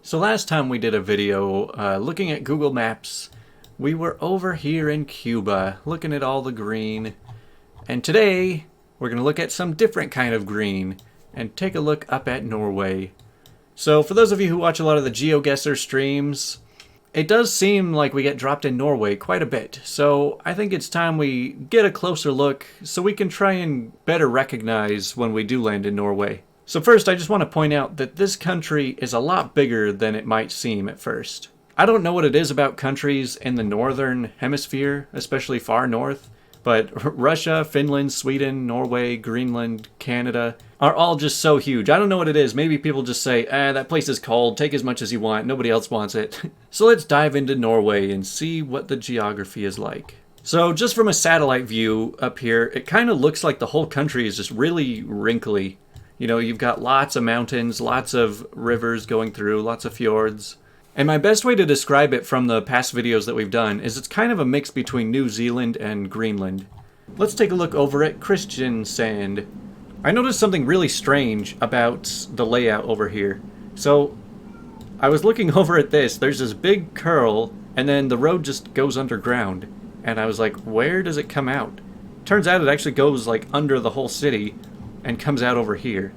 So last time we did a video looking at Google Maps, we were over here in Cuba looking at all the green. And today we're going to look at some different kind of green and take a look up at Norway. So for those of you who watch a lot of the GeoGuessr streams, it does seem like we get dropped in Norway quite a bit. So I think it's time we get a closer look so we can try and better recognize when we do land in Norway. So first, I just want to point out that this country is a lot bigger than it might seem at first. I don't know what it is about countries in the northern hemisphere, especially far north, but Russia, Finland, Sweden, Norway, Greenland, Canada are all just so huge. I don't know what it is. Maybe people just say, that place is cold, take as much as you want, nobody else wants it. So let's dive into Norway and see what the geography is like. So just from a satellite view up here, it kind of looks like the whole country is just really wrinkly. You know, you've got lots of mountains, lots of rivers going through, lots of fjords. And my best way to describe it from the past videos that we've done is it's kind of a mix between New Zealand and Greenland. Let's take a look over at Kristiansand. I noticed something really strange about the layout over here. So, I was looking over at this, there's this big curl, and then the road just goes underground. And I was like, where does it come out? Turns out it actually goes like under the whole city and comes out over here.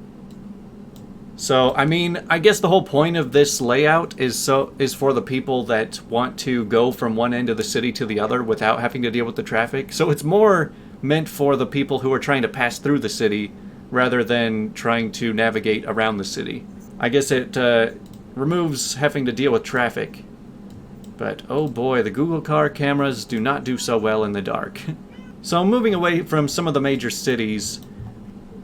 So, I mean, I guess the whole point of this layout is for the people that want to go from one end of the city to the other without having to deal with the traffic. So it's more meant for the people who are trying to pass through the city rather than trying to navigate around the city. I guess it removes having to deal with traffic. But oh boy, the Google car cameras do not do so well in the dark. So moving away from some of the major cities,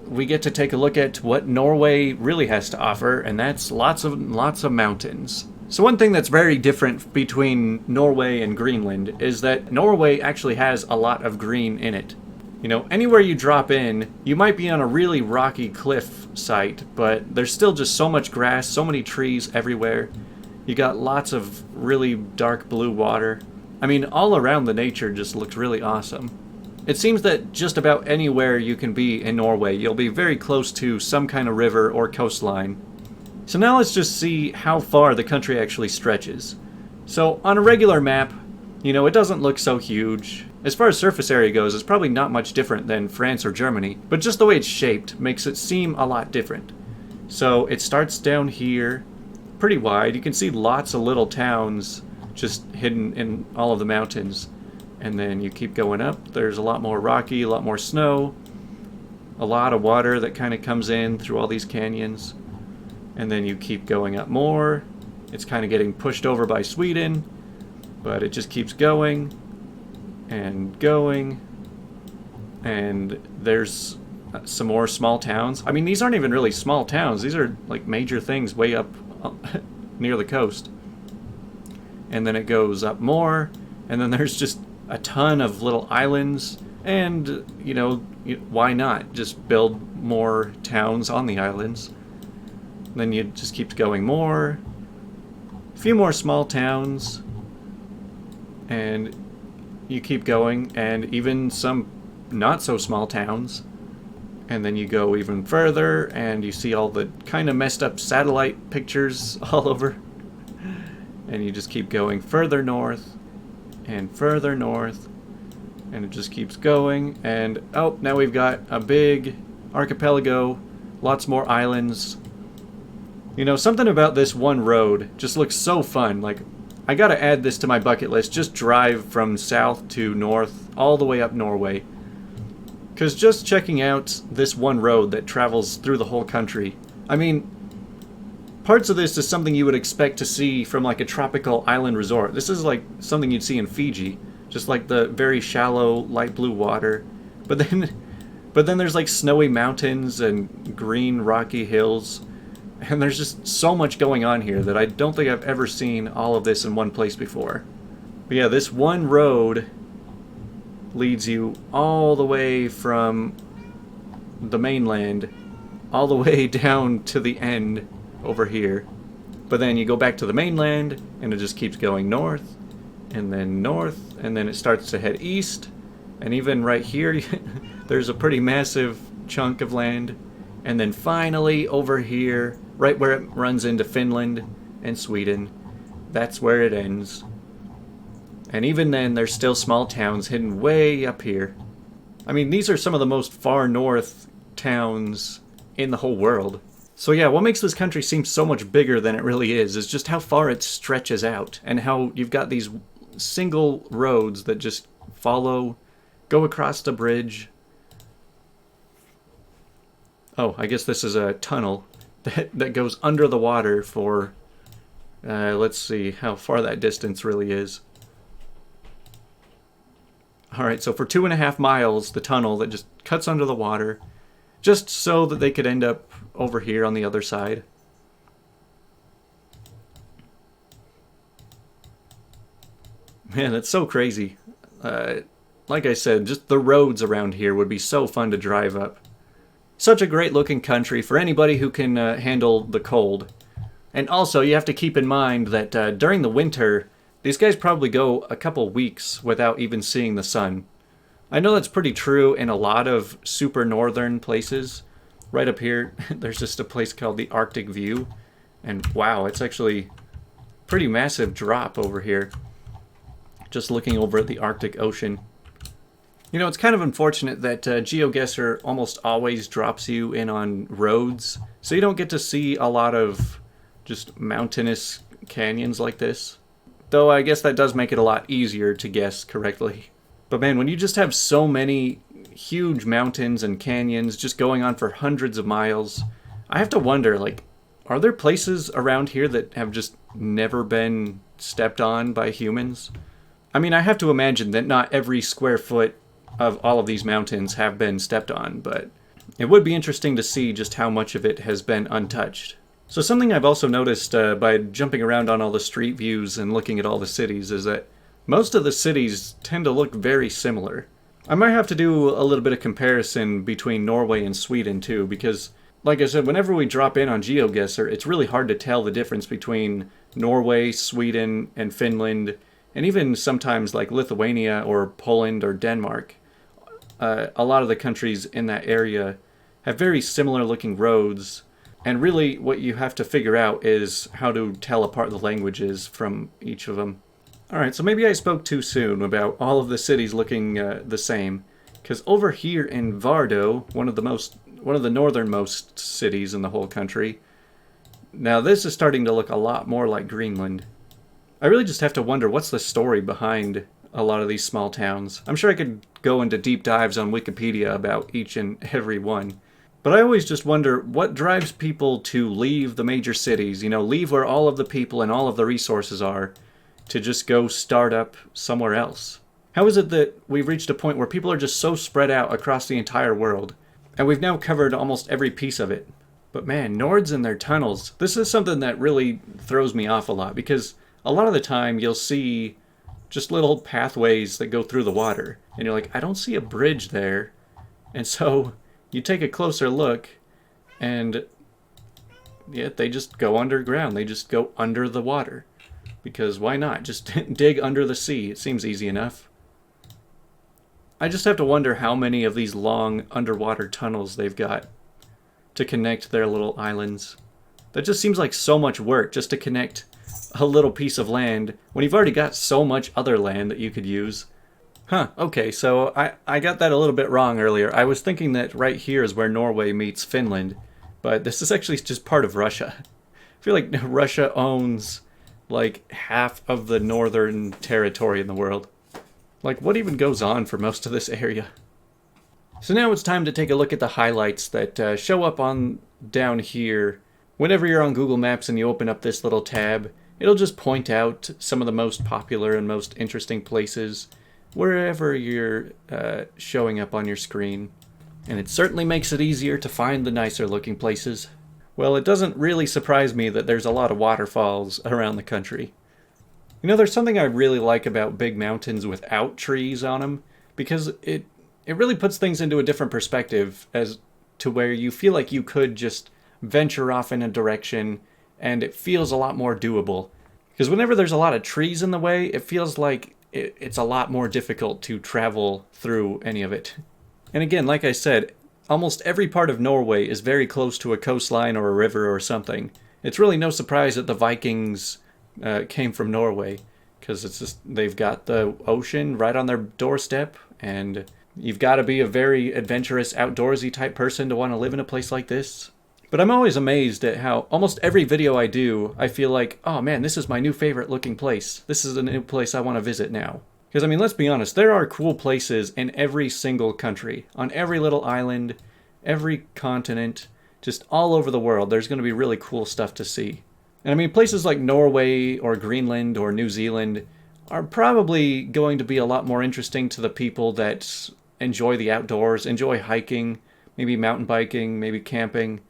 we get to take a look at what Norway really has to offer, and that's lots of mountains. So one thing that's very different between Norway and Greenland is that Norway actually has a lot of green in it. You know, anywhere you drop in, you might be on a really rocky cliff site, but there's still just so much grass, so many trees everywhere. You got lots of really dark blue water. I mean, all around the nature just looks really awesome. It seems that just about anywhere you can be in Norway, you'll be very close to some kind of river or coastline. So now let's just see how far the country actually stretches. So on a regular map, you know, it doesn't look so huge. As far as surface area goes, it's probably not much different than France or Germany, but just the way it's shaped makes it seem a lot different. So it starts down here, pretty wide. You can see lots of little towns just hidden in all of the mountains. And then you keep going up, there's a lot more rocky, a lot more snow, a lot of water that kind of comes in through all these canyons. And then you keep going up more. It's kind of getting pushed over by Sweden, but it just keeps going and going. And there's some more small towns. I mean, these aren't even really small towns. These are like major things way up near the coast. And then it goes up more, and then there's just a ton of little islands, and, you know, why not just build more towns on the islands? Then you just keep going more, a few more small towns, and you keep going, and even some not so small towns. And then you go even further, and you see all the kind of messed up satellite pictures all over. And you just keep going further north, and further north, and it just keeps going, and oh, now we've got a big archipelago, lots more islands. You know, something about this one road just looks so fun. Like, I gotta add this to my bucket list, just drive from south to north, all the way up Norway. Because just checking out this one road that travels through the whole country, I mean, parts of this is something you would expect to see from like a tropical island resort. This is like something you'd see in Fiji, just like the very shallow light blue water. But then there's like snowy mountains and green rocky hills, and there's just so much going on here that I don't think I've ever seen all of this in one place before. But yeah, this one road leads you all the way from the mainland all the way down to the end over here. But then you go back to the mainland, and it just keeps going north, and then it starts to head east, and even right here, there's a pretty massive chunk of land, And then finally over here, right where it runs into Finland, and Sweden. That's where it ends. And even then, there's still small towns hidden way up here. I mean, these are some of the most far north towns in the whole world. So yeah, what makes this country seem so much bigger than it really is just how far it stretches out, and how you've got these single roads that just go across the bridge. Oh, I guess this is a tunnel that goes under the water for, let's see how far that distance really is. Alright, so for 2.5 miles, the tunnel that just cuts under the water, just so that they could end up over here on the other side. Man, that's so crazy. Like I said, just the roads around here would be so fun to drive up. Such a great looking country for anybody who can handle the cold. And also, you have to keep in mind that during the winter, these guys probably go a couple weeks without even seeing the sun. I know that's pretty true in a lot of super northern places. Right up here, there's just a place called the Arctic View. And wow, it's actually a pretty massive drop over here. Just looking over at the Arctic Ocean. You know, it's kind of unfortunate that GeoGuessr almost always drops you in on roads. So you don't get to see a lot of just mountainous canyons like this. Though I guess that does make it a lot easier to guess correctly. But man, when you just have so many huge mountains and canyons just going on for hundreds of miles, I have to wonder, like, are there places around here that have just never been stepped on by humans? I mean, I have to imagine that not every square foot of all of these mountains have been stepped on, but it would be interesting to see just how much of it has been untouched. So something I've also noticed by jumping around on all the street views and looking at all the cities is that most of the cities tend to look very similar. I might have to do a little bit of comparison between Norway and Sweden too, because like I said, whenever we drop in on GeoGuessr, it's really hard to tell the difference between Norway, Sweden, and Finland, and even sometimes like Lithuania or Poland or Denmark. A lot of the countries in that area have very similar looking roads. And really, what you have to figure out is how to tell apart the languages from each of them. Alright, so maybe I spoke too soon about all of the cities looking the same. Because over here in Vardo, one of the northernmost cities in the whole country, now this is starting to look a lot more like Greenland. I really just have to wonder what's the story behind a lot of these small towns. I'm sure I could go into deep dives on Wikipedia about each and every one. But I always just wonder what drives people to leave the major cities, you know, leave where all of the people and all of the resources are, to just go start up somewhere else. How is it that we've reached a point where people are just so spread out across the entire world, and we've now covered almost every piece of it? But man, Nords and their tunnels, this is something that really throws me off a lot, because a lot of the time you'll see just little pathways that go through the water, and you're like, I don't see a bridge there. And so you take a closer look, and yeah, they just go underground. They just go under the water. Because why not? Just dig under the sea. It seems easy enough. I just have to wonder how many of these long underwater tunnels they've got to connect their little islands. That just seems like so much work just to connect a little piece of land when you've already got so much other land that you could use. Huh, okay, so I got that a little bit wrong earlier. I was thinking that right here is where Norway meets Finland, but this is actually just part of Russia. I feel like Russia owns like half of the northern territory in the world. Like, what even goes on for most of this area? So now it's time to take a look at the highlights that show up on down here. Whenever you're on Google Maps and you open up this little tab, it'll just point out some of the most popular and most interesting places wherever you're showing up on your screen. And it certainly makes it easier to find the nicer looking places. Well, it doesn't really surprise me that there's a lot of waterfalls around the country. You know, there's something I really like about big mountains without trees on them, because it really puts things into a different perspective as to where you feel like you could just venture off in a direction and it feels a lot more doable. Because whenever there's a lot of trees in the way, it feels like it's a lot more difficult to travel through any of it. And again, like I said, almost every part of Norway is very close to a coastline or a river or something. It's really no surprise that the Vikings came from Norway, because it's just they've got the ocean right on their doorstep, and you've got to be a very adventurous, outdoorsy type person to want to live in a place like this. But I'm always amazed at how almost every video I do, I feel like, oh man, this is my new favorite looking place. This is a new place I want to visit now. Because, I mean, let's be honest, there are cool places in every single country, on every little island, every continent, just all over the world. There's going to be really cool stuff to see. And I mean, places like Norway or Greenland or New Zealand are probably going to be a lot more interesting to the people that enjoy the outdoors, enjoy hiking, maybe mountain biking, maybe camping.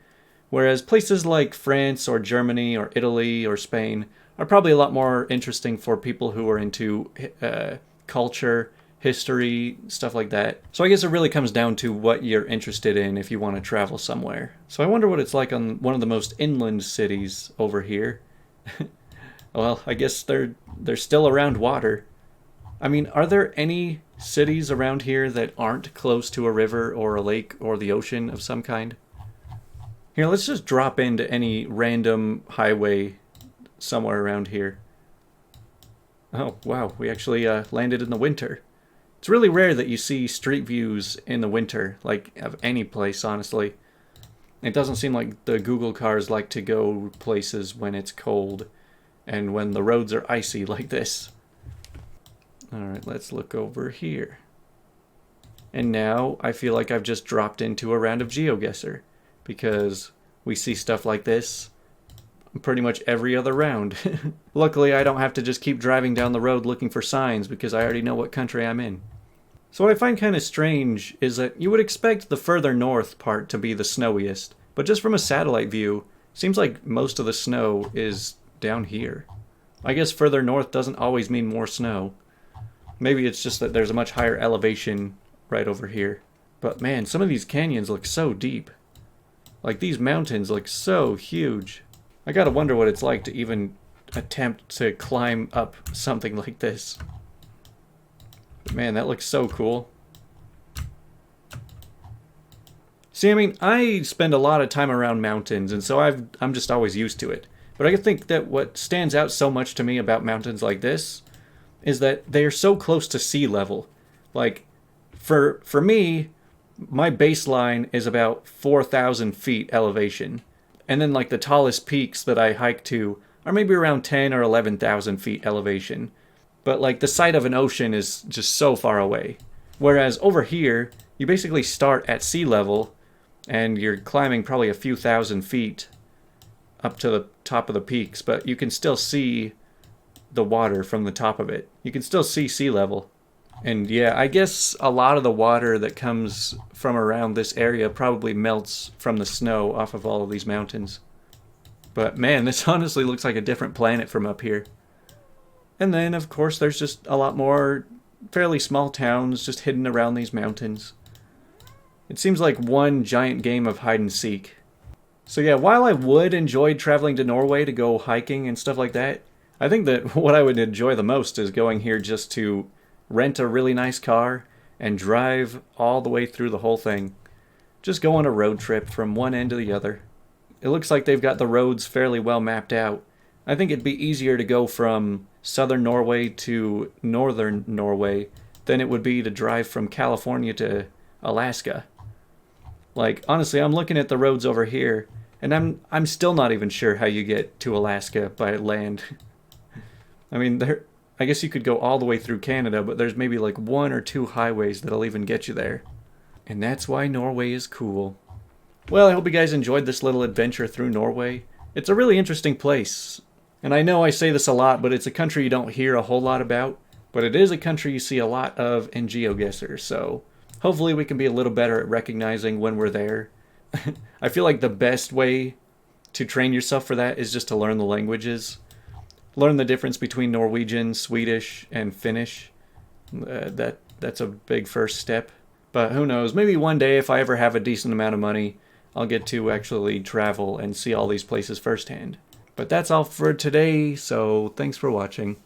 Whereas places like France or Germany or Italy or Spain are probably a lot more interesting for people who are into culture, history, stuff like that. So I guess it really comes down to what you're interested in if you want to travel somewhere. So I wonder what it's like on one of the most inland cities over here. Well, I guess they're still around water. I mean, are there any cities around here that aren't close to a river or a lake or the ocean of some kind? Here, let's just drop into any random highway somewhere around here. Oh, wow, we actually landed in the winter. It's really rare that you see street views in the winter, like of any place, honestly. It doesn't seem like the Google cars like to go places when it's cold and when the roads are icy like this. Alright, let's look over here. And now I feel like I've just dropped into a round of GeoGuessr, because we see stuff like this pretty much every other round. Luckily, I don't have to just keep driving down the road looking for signs because I already know what country I'm in. So what I find kind of strange is that you would expect the further north part to be the snowiest, but just from a satellite view, it seems like most of the snow is down here. I guess further north doesn't always mean more snow. Maybe it's just that there's a much higher elevation right over here. But man, some of these canyons look so deep. Like, these mountains look so huge. I gotta wonder what it's like to even attempt to climb up something like this. But man, that looks so cool. See, I mean, I spend a lot of time around mountains, and so I'm just always used to it. But I think that what stands out so much to me about mountains like this is that they are so close to sea level. Like, for me, my baseline is about 4,000 feet elevation. And then like the tallest peaks that I hike to are maybe around 10 or 11,000 feet elevation. But like the sight of an ocean is just so far away. Whereas over here, you basically start at sea level and you're climbing probably a few thousand feet up to the top of the peaks, but you can still see the water from the top of it. You can still see sea level. And yeah, I guess a lot of the water that comes from around this area probably melts from the snow off of all of these mountains. But man, this honestly looks like a different planet from up here. And then, of course, there's just a lot more fairly small towns just hidden around these mountains. It seems like one giant game of hide and seek. So yeah, while I would enjoy traveling to Norway to go hiking and stuff like that, I think that what I would enjoy the most is going here just to rent a really nice car and drive all the way through the whole thing. Just go on a road trip from one end to the other. It looks like they've got the roads fairly well mapped out. I think it'd be easier to go from southern Norway to northern Norway than it would be to drive from California to Alaska. Like, honestly, I'm looking at the roads over here, and I'm still not even sure how you get to Alaska by land. I mean, I guess you could go all the way through Canada, but there's maybe like 1 or 2 highways that'll even get you there. And that's why Norway is cool. Well, I hope you guys enjoyed this little adventure through Norway. It's a really interesting place. And I know I say this a lot, but it's a country you don't hear a whole lot about. But it is a country you see a lot of in GeoGuessr, so hopefully we can be a little better at recognizing when we're there. I feel like the best way to train yourself for that is just to learn the languages. Learn the difference between Norwegian, Swedish, and Finnish. That's a big first step. But who knows, maybe one day if I ever have a decent amount of money, I'll get to actually travel and see all these places firsthand. But that's all for today, so thanks for watching.